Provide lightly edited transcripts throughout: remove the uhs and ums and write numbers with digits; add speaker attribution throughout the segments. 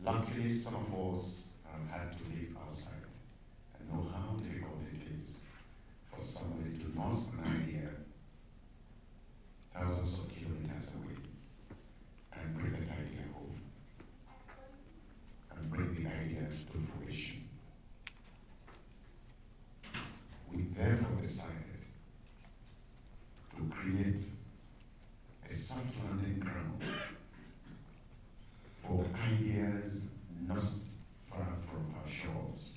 Speaker 1: Luckily, some of us have had to live outside and know how difficult it is for somebody to nurse an idea thousands of kilometers away and bring that idea home and bring the idea to fruition. We therefore decided to create a soft landing ground for ideas not far from our shores,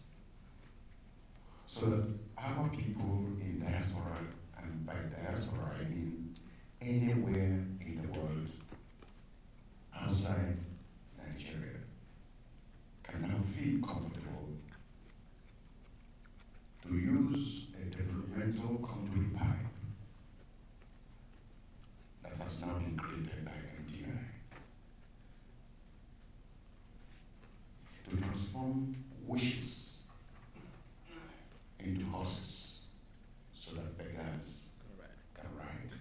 Speaker 1: so that our people in diaspora, and by diaspora I mean anywhere in the world outside Nigeria, can now feel comfortable to use a developmental conduit pipe that has now been created by MTI to transform wishes into horses so that beggars can ride.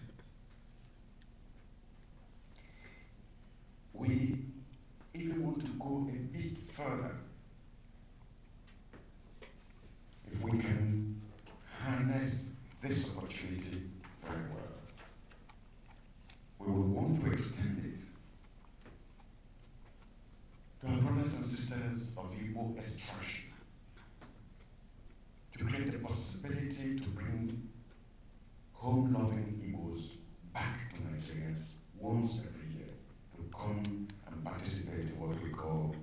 Speaker 1: We even want to go a bit further. If we can harness this opportunity very well, we will want to extend it to our brothers and sisters of Igbo extraction, to create the possibility to bring home-loving Igbos back to Nigeria once every year, to come and participate in what we call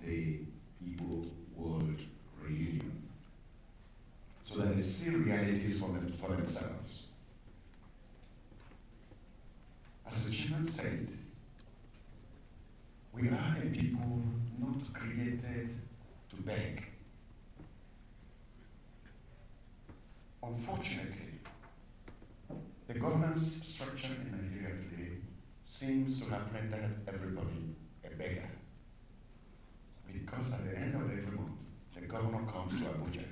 Speaker 1: the Igbo World Reunion, so that they see realities for themselves. As the chairman said, we are a people not created to beg. Unfortunately, the governance structure in Nigeria today seems to have rendered everybody a beggar. Because at the end of every month, the governor comes to Abuja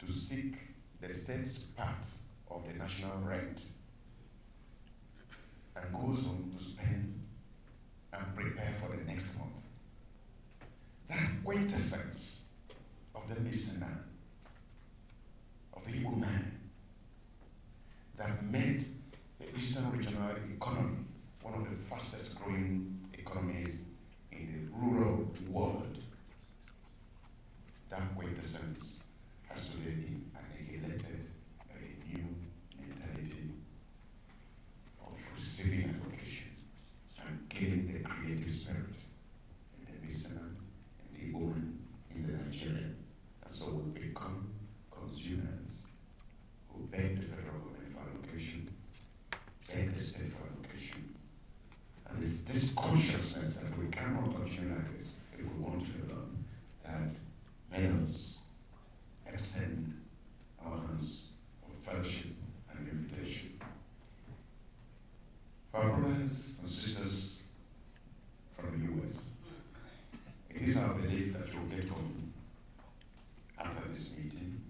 Speaker 1: to seek the state's part of the national rent and goes home to spend and prepare for the next month. That quintessence of the Mbaise man, of the Igbo man, that made the Eastern regional economy one of the fastest growing economies in the rural world, that quintessence has today been annihilated by a new mentality of receiving education and killing the creative spirit in the Mbaise man, in the Igbo man, in the Nigerian. And so we become consumers who beg the federal government for allocation, beg the state for allocation. And it's this consciousness that we cannot continue like this if we want to develop, that made us extend our hands of fellowship and invitation. For our brothers and sisters from the US, it is our belief that you'll get home after this meeting.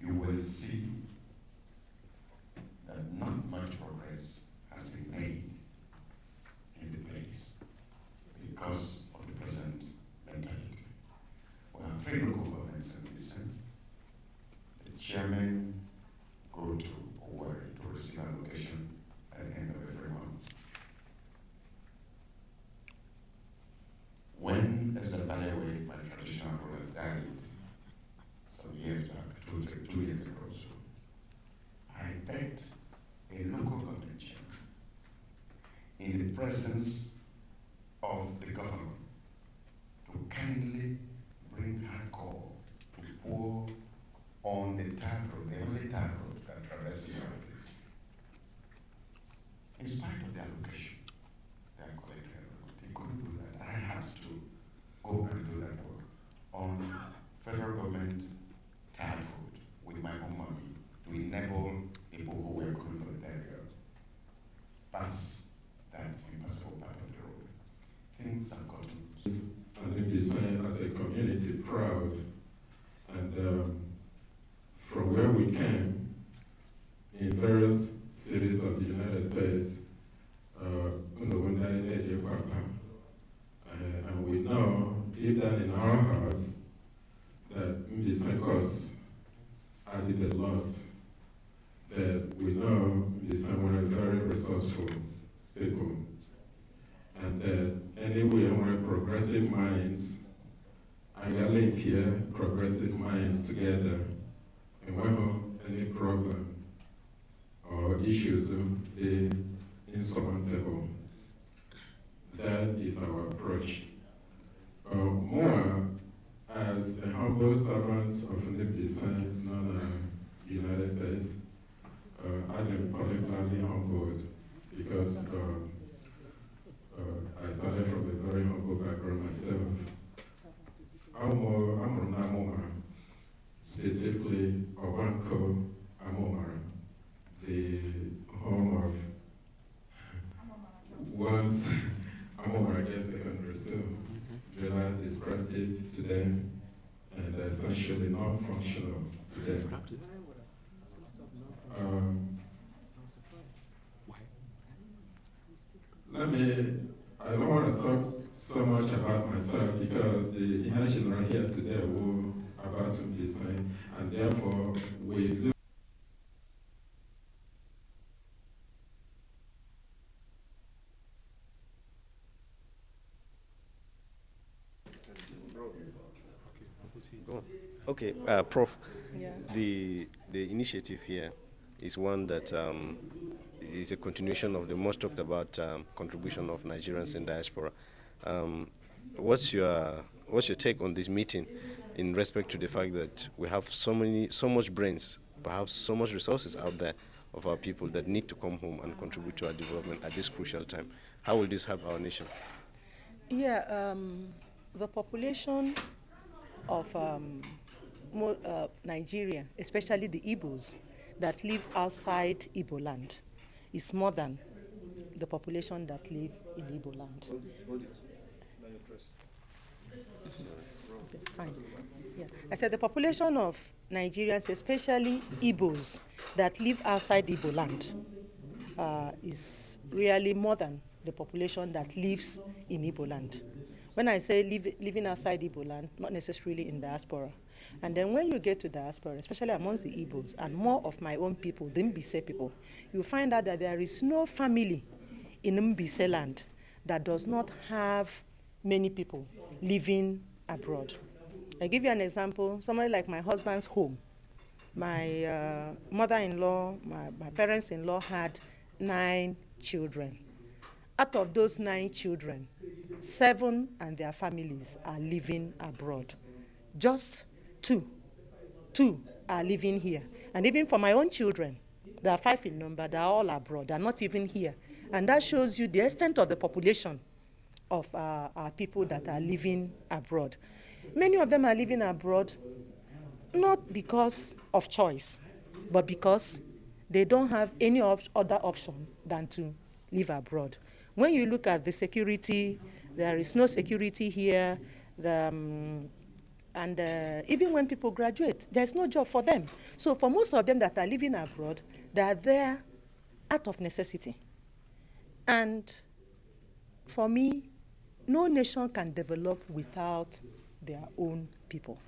Speaker 1: You will see that not much progress has been made in the place because of the present mentality. We have 3 local governments in this sense. The chairman go to Owerri to receive allocation at the end of every month. When Ezebalewe, my traditional ruler, died some years back, 2 years ago or so, I begged a local government chairman in the presence of the governor to kindly bring her call to pour on the tag road, the only tag road that traverses our place. In spite of the allocation that I collected, they couldn't do that. I had to go and do that work on federal government tag road with my own money to enable people who were coming for the burial pass that impassable part of the road. Things have gotten.
Speaker 2: And Mbaise as a community proud, and from where we came in various cities of the United States, and we know deep down in our hearts that Mbaise added a lost, that we know Mbaise were very resourceful people, and that anywhere where progressive minds, I link here progressive minds together, and when any problem or issues they insurmountable. That is our approach. More as a humble servant of Mbaise, non-United States, I'm politically humbled because I started from a very humble background myself. I'm Amomara, specifically Obanko Amomara, the home of was Amomara Girls Secondary School. Villa described it today, and essentially not functional today. I don't want to talk so much about myself because the intention right here today will about to be saying, and therefore we do.
Speaker 3: Okay, Prof. Yeah. The initiative here is one that is a continuation of the most talked about contribution of Nigerians in diaspora. What's your take on this meeting in respect to the fact that we have so much brains, perhaps so much resources out there of our people that need to come home and contribute to our development at this crucial time? How will this help our nation?
Speaker 4: Yeah, the population of Nigeria, especially the Igbos that live outside Igbo land, is more than the population that live in Igbo land.
Speaker 3: Hold it. Press.
Speaker 4: Okay, fine. Yeah. I said the population of Nigerians, especially Igbos that live outside Igbo land, is really more than the population that lives in Igbo land. When I say living outside Igbo land, not necessarily in diaspora. And then when you get to diaspora, especially amongst the Igbos and more of my own people, the Mbaise people, you find out that there is no family in Mbaise land that does not have many people living abroad. I give you an example. Somebody like my husband's home. My mother-in-law, my parents-in-law had 9 children. Out of those 9 children, 7 and their families are living abroad. Just 2 are living here. And even for my own children, there are 5 in number, they are all abroad, they are not even here. And that shows you the extent of the population of our people that are living abroad. Many of them are living abroad not because of choice, but because they don't have any other option than to live abroad. When you look at the security, there is no security here. Even when people graduate, there's no job for them. So for most of them that are living abroad, they are there out of necessity. And for me, no nation can develop without their own people.